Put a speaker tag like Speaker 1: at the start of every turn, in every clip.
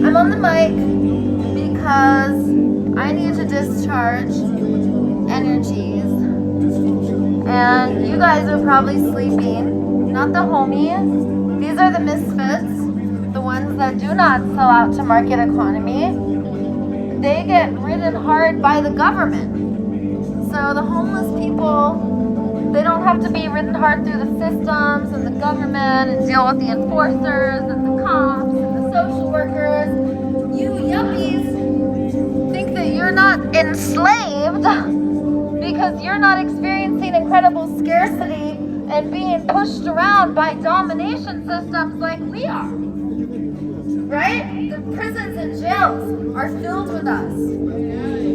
Speaker 1: I'm on the mic because I need to discharge energies, and you guys are probably sleeping. Not the homies. These are the misfits, the ones that do not sell out to market economy. They get ridden hard by the government. So the homeless people, they don't have to be ridden hard through the systems and the government and deal with the enforcers and the cops and the social workers. You yuppies think that you're not enslaved because you're not experiencing incredible scarcity and being pushed around by domination systems like we are. Right? The prisons and jails are filled with us.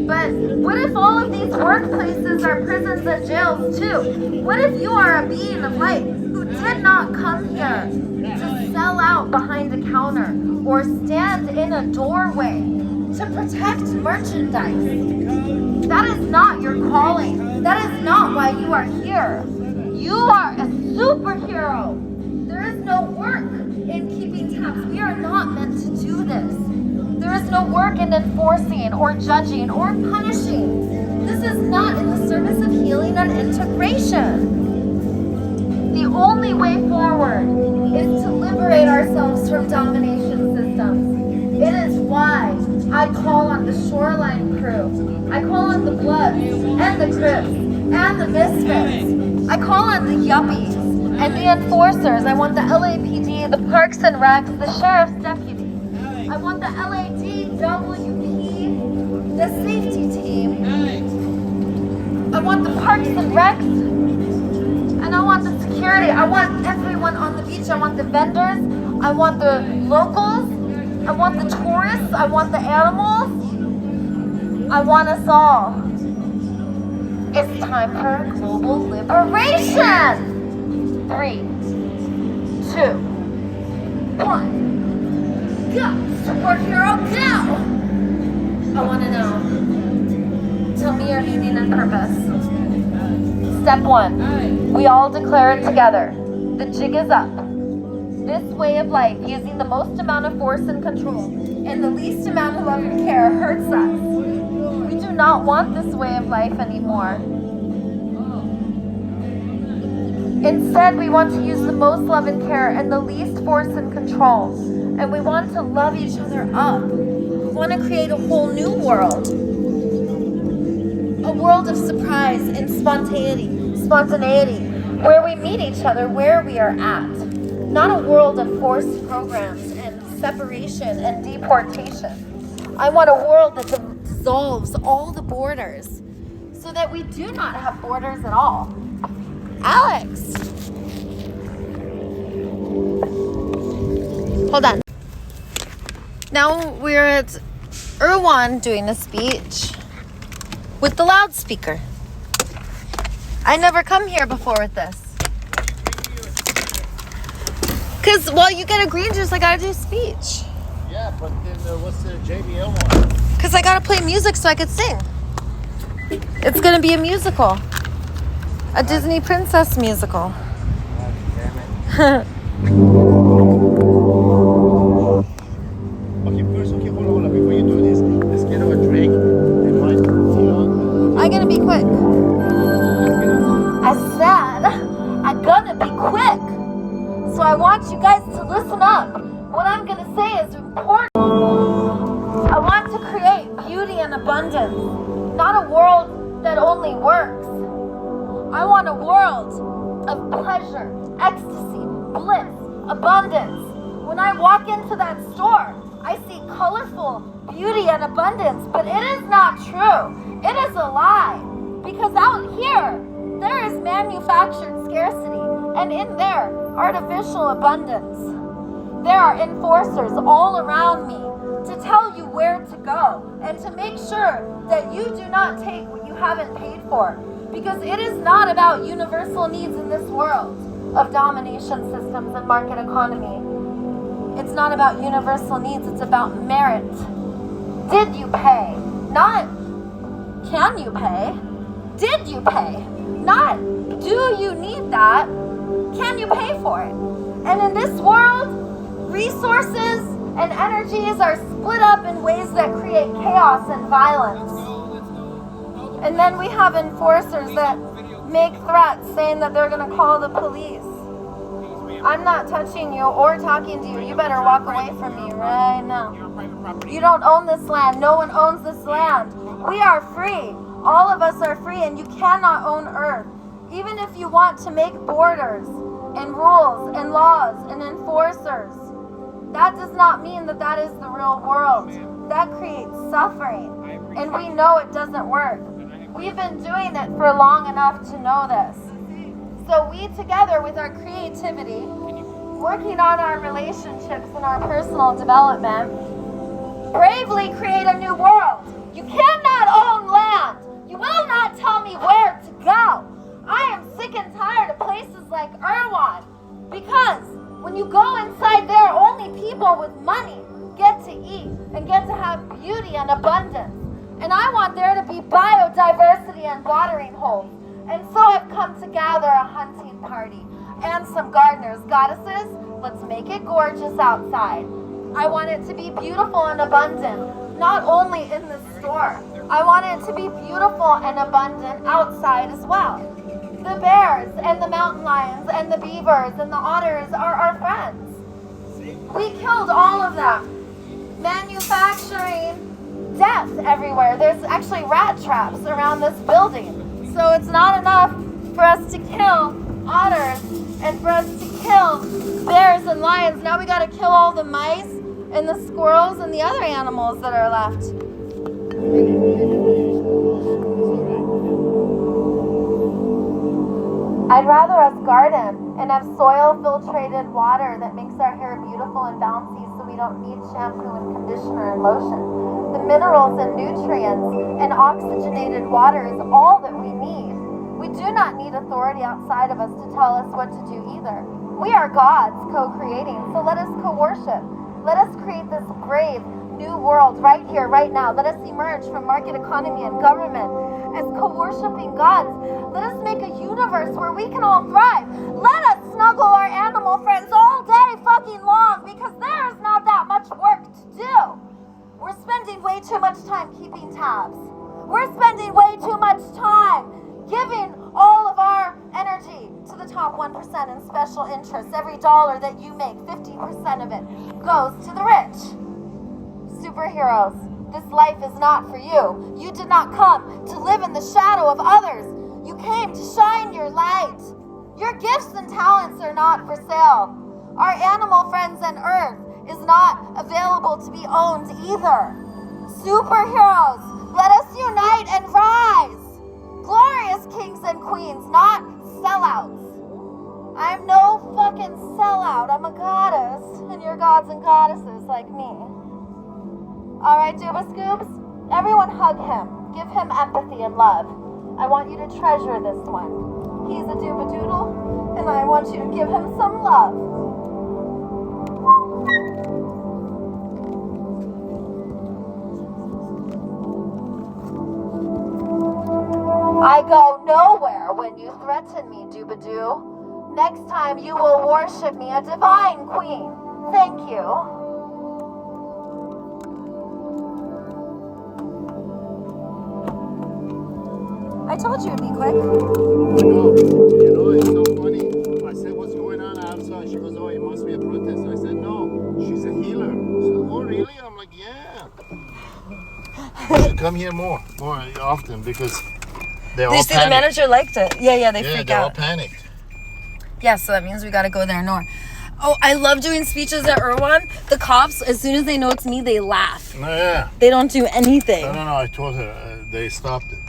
Speaker 1: But what if all of these workplaces are prisons and jails too? What if you are a being of light who did not come here to sell out behind a counter or stand in a doorway to protect merchandise? That is not your calling. That is not why you are here. You are a superhero. There is no work in keeping tabs. We are not meant to do this. There is no work in enforcing or judging or punishing. This is not in the service of healing and integration. The only way forward is to liberate ourselves from domination systems. It is why I call on the Shoreline crew. I call on the Bloods and the Crips and the Misfits. I call on the Yuppies and the enforcers. I want the LAPD, the Parks and Recs, the Sheriff's Deputy. I want the LADWP, the safety team. I want the Parks and Recs. And I want the security. I want everyone on the beach. I want the vendors. I want the locals. I want the tourists. I want the animals. I want us all. It's time for global liberation. 3, 2, 1. Go! Superhero, go! I want to know. Tell me your meaning and purpose. Step 1. We all declare it together. The jig is up. This way of life, using the most amount of force and control and the least amount of love and care, hurts us. We do not want this way of life anymore. Instead, we want to use the most love and care and the least force and control. And we want to love each other up. We want to create a whole new world. A world of surprise and spontaneity, where we meet each other where we are at. Not a world of forced programs and separation and deportation. I want a world that dissolves all the borders so that we do not have borders at all. Alex! Hold on. Now we're at Erewhon doing a speech with the loudspeaker. I never come here before with this. Because, well, you get a green juice, I gotta do a speech.
Speaker 2: Yeah, but then what's the JBL one?
Speaker 1: Because I gotta play music so I could sing. It's gonna be a musical. A Disney princess musical.
Speaker 2: Damn it. Okay, hold on. Before you do this, let's get her a drink. And might,
Speaker 1: I'm gonna be quick. I said, I'm gonna be quick. So I want you guys to listen up. What I'm gonna say is important. I want to create beauty and abundance, not a world that only works. I want a world of pleasure, ecstasy, bliss, abundance. When I walk into that store, I see colorful beauty and abundance, but it is not true. It is a lie. Because out here, there is manufactured scarcity, and in there, artificial abundance. There are enforcers all around me to tell you where to go and to make sure that you do not take what you haven't paid for. Because it is not about universal needs in this world of domination systems and market economy. It's not about universal needs, it's about merit. Did you pay? Not can you pay? Did you pay? Not do you need that? Can you pay for it? And in this world, resources and energies are split up in ways that create chaos and violence. And then we have enforcers that make threats saying that they're going to call the police. I'm not touching you or talking to you. You better walk away from me right now. You don't own this land. No one owns this land. We are free. All of us are free, and you cannot own Earth. Even if you want to make borders and rules and laws and enforcers, that does not mean that that is the real world. That creates suffering, and we know it doesn't work. We've been doing it for long enough to know this. So we, together with our creativity, working on our relationships and our personal development, bravely create a new world. You cannot own land. You will not tell me where to go. I am sick and tired of places like Erewhon, because when you go inside there, only people with money get to eat and get to have beauty and abundance. And I want there to be biodiversity and watering holes. And so I've come to gather a hunting party and some gardeners. Goddesses, let's make it gorgeous outside. I want it to be beautiful and abundant, not only in the store. I want it to be beautiful and abundant outside as well. The bears and the mountain lions and the beavers and the otters are our friends. We killed all of them. Manufacturing death everywhere. There's actually rat traps around this building. So it's not enough for us to kill otters and for us to kill bears and lions. Now we gotta kill all the mice and the squirrels and the other animals that are left. I'd rather us garden and have soil filtrated water that makes our hair beautiful and bouncy so we don't need shampoo and conditioner and lotion. The minerals and nutrients and oxygenated water is all that we need. We do not need authority outside of us to tell us what to do either. We are gods co-creating, so let us co-worship. Let us create this brave new world right here, right now. Let us emerge from market economy and government as co-worshiping gods. Let us make a universe where we can all thrive. Let us snuggle our animal friends all day fucking long, because there is not that much work to do. We're spending way too much time keeping tabs. We're spending way too much time giving all of our energy to the top 1% in special interests. Every dollar that you make, 50% of it goes to the rich. Superheroes, this life is not for you. You did not come to live in the shadow of others. You came to shine your light. Your gifts and talents are not for sale. Our animal friends and Earth is not available to be owned either. Superheroes, let us unite and rise. Glorious kings and queens, not sellouts. I'm no fucking sellout. I'm a goddess, and you're gods and goddesses like me. All right, Duba Scoops, everyone hug him. Give him empathy and love. I want you to treasure this one. He's a Duba Doodle, and I want you to give him some love. I go nowhere when you threaten me, Doobadoo. Next time you will worship me, a divine queen. Thank you. I told you it'd be quick.
Speaker 2: It's so funny. I said, what's going on outside? She goes, oh, it must be a protest. I said, no, she's a healer. She said, oh, really? I'm like, yeah. You should come here more often, because they're all
Speaker 3: Did you see
Speaker 2: panicked.
Speaker 3: the manager liked it? Yeah, they freak
Speaker 2: they're all
Speaker 3: out.
Speaker 2: panicked.
Speaker 3: Yeah, so that means we gotta go there more. Oh, I love doing speeches at Erewhon. The cops, as soon as they know it's me, they laugh.
Speaker 2: No, yeah.
Speaker 3: They don't do anything.
Speaker 2: No, I told her they stopped it.